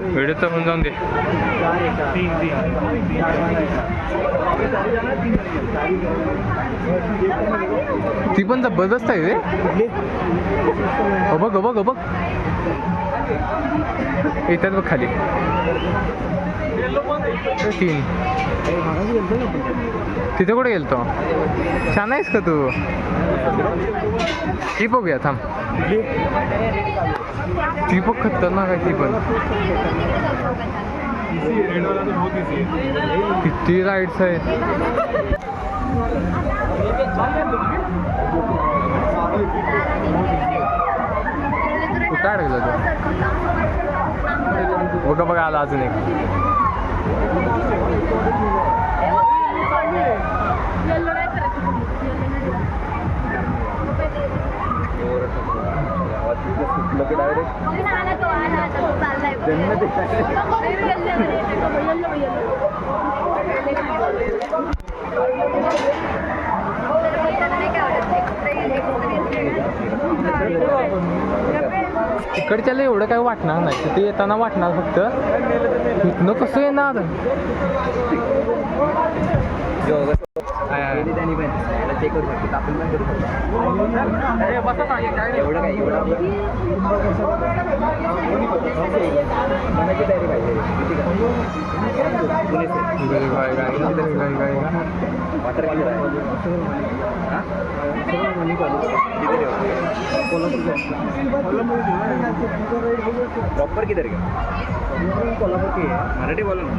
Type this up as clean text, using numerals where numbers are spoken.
Video तर होऊन जाऊन दे. ती पण जबरदस्त आहे रे. बघ बघ बघ येतात बघ खाली 3. तिथे कुठे गेलतो? छान आहेस का तू? ती बघूया थांब. ती पण खतरनाक आहे. ती पण किती राईड्स आहेत. कुठं अडकलं तू? बघा बघा आला अजून एक. इकडच्याला एवढं काही वाटणार नाही. तिथे येताना वाटणार फक्त. इथनं कसं येणार? प्रॉपर किधर गया? कोल्हापुर की है. मराठी बोला ना.